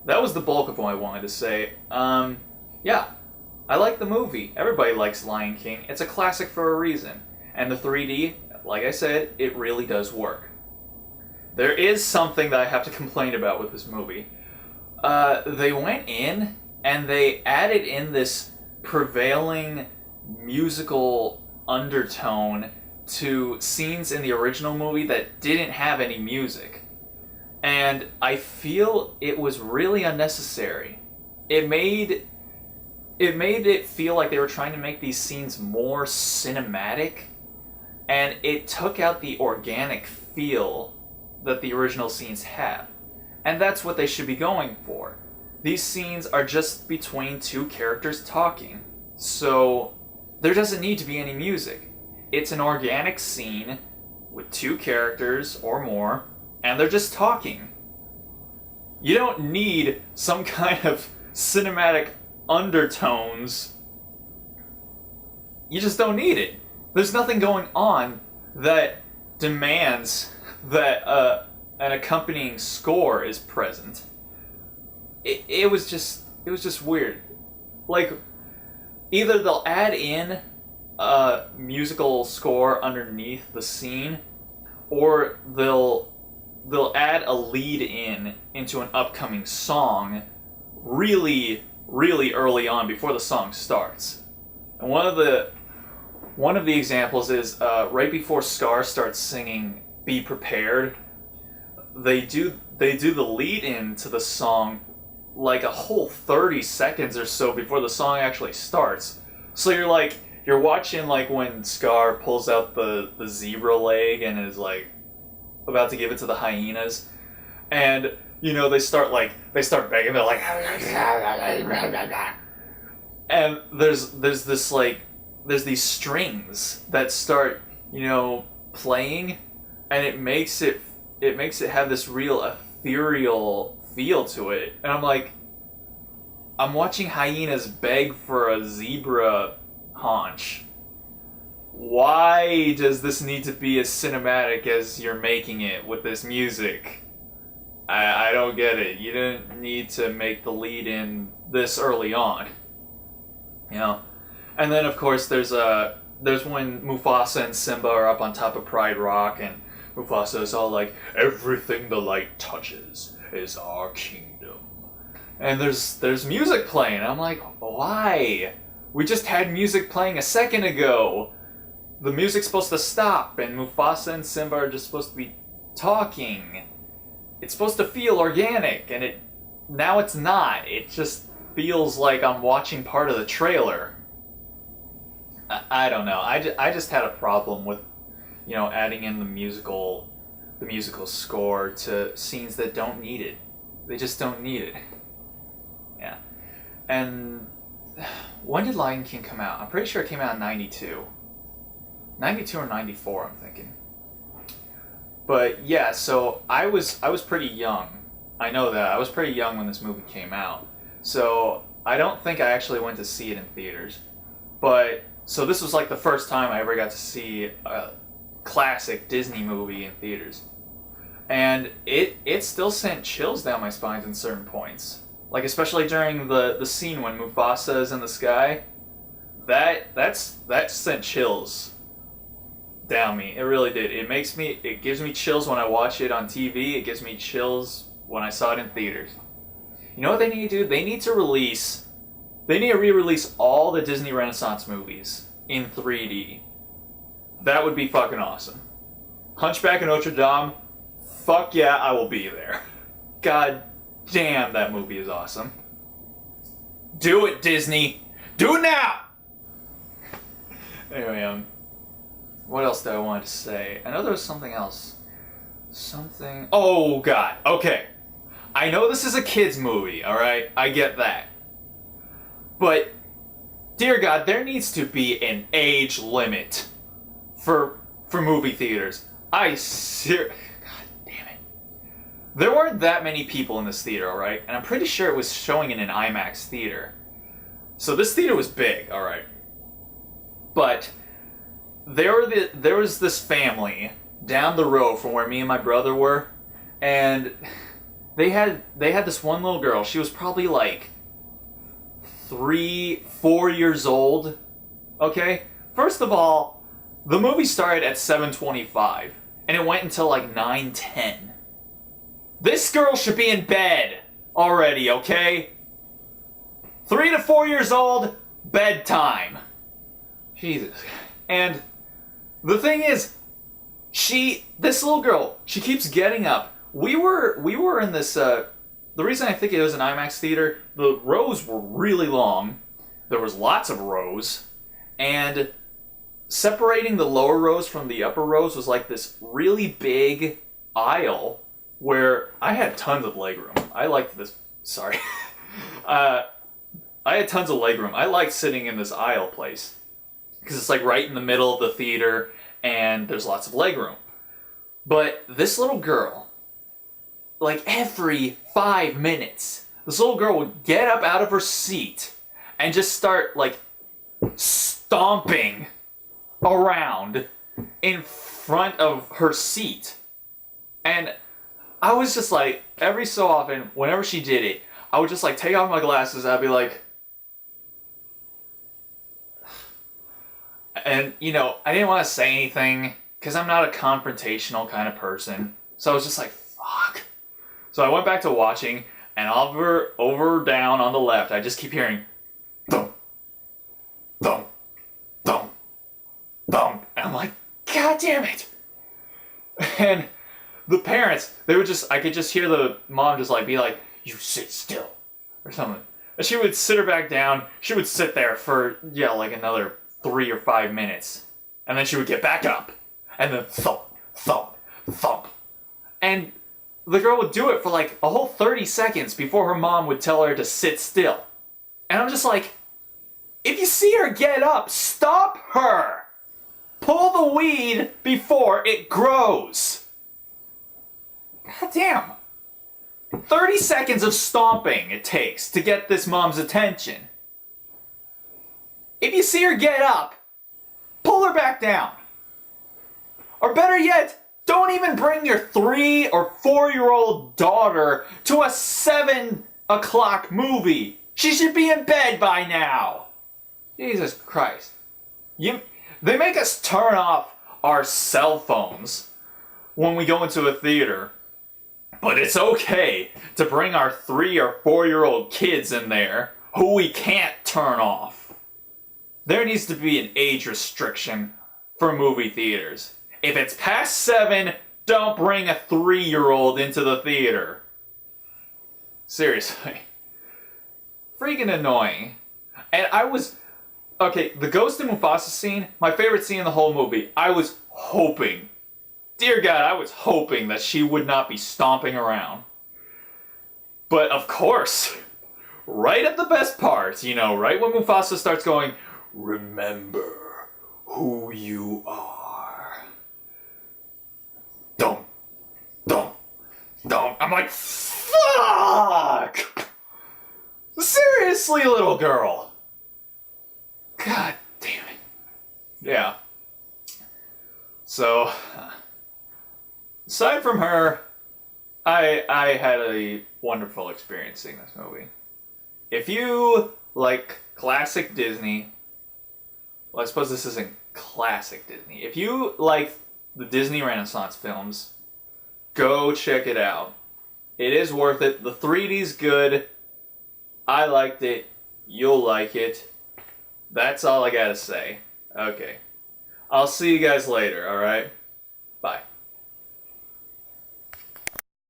that was the bulk of what I wanted to say. Yeah, I like the movie. Everybody likes Lion King. It's a classic for a reason. And the 3D, like I said, it really does work. There is something that I have to complain about with this movie. They went in and they added in this prevailing musical undertone to scenes in the original movie that didn't have any music. And I feel it was really unnecessary. It made it feel like they were trying to make these scenes more cinematic, and it took out the organic feel that the original scenes have. And that's what they should be going for. These scenes are just between two characters talking, so there doesn't need to be any music. It's an organic scene with two characters or more, and they're just talking. You don't need some kind of cinematic undertones. You just don't need it. There's nothing going on that demands that an accompanying score is present. It was just weird. Like, either they'll add in a musical score underneath the scene, or they'll add a lead into an upcoming song really early on before the song starts. And one of the examples is right before Scar starts singing "Be Prepared," they do the lead in to the song like a whole 30 seconds or so before the song actually starts. So you're watching like when Scar pulls out the zebra leg and is like about to give it to the hyenas, and they start begging. They're like, and there's these strings that start playing, and it makes it have this real ethereal feel to it. And I'm watching hyenas beg for a zebra haunch. Why does this need to be as cinematic as you're making it with this music? I don't get it. You didn't need to make the lead in this early on. And then of course there's when Mufasa and Simba are up on top of Pride Rock, and Mufasa is all like, "Everything the light touches is our kingdom." And there's music playing. I'm like, why? We just had music playing a second ago. The music's supposed to stop, and Mufasa and Simba are just supposed to be talking. It's supposed to feel organic, and now it's not. It just feels like I'm watching part of the trailer. I don't know. I just had a problem with, adding in the musical score to scenes that don't need it. They just don't need it. Yeah. And when did Lion King come out? I'm pretty sure it came out in 92. 92 or 94, I'm thinking. But yeah, so I was pretty young. I know that. I was pretty young when this movie came out. So I don't think I actually went to see it in theaters. But so this was like the first time I ever got to see a classic Disney movie in theaters. And it still sent chills down my spine in certain points. Like especially during the scene when Mufasa is in the sky. That sent chills down me. It really did. It gives me chills when I watch it on TV. It gives me chills when I saw it in theaters. You know what they need to do? They need to re-release all the Disney Renaissance movies in 3D. That would be fucking awesome. Hunchback of Notre Dame, fuck yeah, I will be there. God damn, that movie is awesome. Do it, Disney. Do it now! Anyway, what else did I want to say? I know there was something else. Oh, God. Okay. I know this is a kid's movie, alright? I get that. But, dear God, there needs to be an age limit for movie theaters. God damn it. There weren't that many people in this theater, alright? And I'm pretty sure it was showing in an IMAX theater. So this theater was big, alright? But there was this family down the road from where me and my brother were, and they had this one little girl. She was probably like 3, 4 years old. Okay? First of all, the movie started at 7:25 and it went until like 9:10. This girl should be in bed already, okay? 3 to 4 years old, bedtime. Jesus. And the thing is, this little girl, she keeps getting up. We were in this, the reason I think it was an IMAX theater, the rows were really long. There was lots of rows. And separating the lower rows from the upper rows was like this really big aisle where I had tons of legroom. I liked this, sorry. I had tons of legroom. I liked sitting in this aisle place. Because it's like right in the middle of the theater and there's lots of legroom. But this little girl, like every 5 minutes, this little girl would get up out of her seat and just start like stomping around in front of her seat. And I was just like, every so often, whenever she did it, I would just like take off my glasses and I'd be like, and you know, I didn't want to say anything because I'm not a confrontational kind of person. So I was just like, fuck. So I went back to watching, and over down on the left, I just keep hearing thump, thump, thump, thump. And I'm like, God damn it. And the parents, I could just hear the mom just like be like, you sit still, or something. And she would sit her back down. She would sit there for, like another 3 or 5 minutes. And then she would get back up. And then thump, thump, thump. And the girl would do it for like a whole 30 seconds before her mom would tell her to sit still. And I'm just like, if you see her get up, stop her! Pull the weed before it grows! God damn. 30 seconds of stomping it takes to get this mom's attention. If you see her get up, pull her back down. Or better yet, don't even bring your 3 or 4-year-old daughter to a 7 o'clock movie. She should be in bed by now. Jesus Christ. They make us turn off our cell phones when we go into a theater. But it's okay to bring our 3 or 4-year-old kids in there who we can't turn off. There needs to be an age restriction for movie theaters. If it's past 7, don't bring a 3-year-old into the theater. Seriously. Freaking annoying. And okay, the Ghost of Mufasa scene, my favorite scene in the whole movie. I was hoping, dear God, I was hoping that she would not be stomping around. But of course, right at the best part, right when Mufasa starts going, remember who you are. Don't. I'm like, fuck! Seriously, little girl. God damn it. Yeah. So, aside from her, I had a wonderful experience seeing this movie. If you like classic Disney, well, I suppose this isn't classic Disney. If you like the Disney Renaissance films, go check it out. It is worth it. The 3D's good. I liked it. You'll like it. That's all I gotta say. Okay. I'll see you guys later, alright? Bye.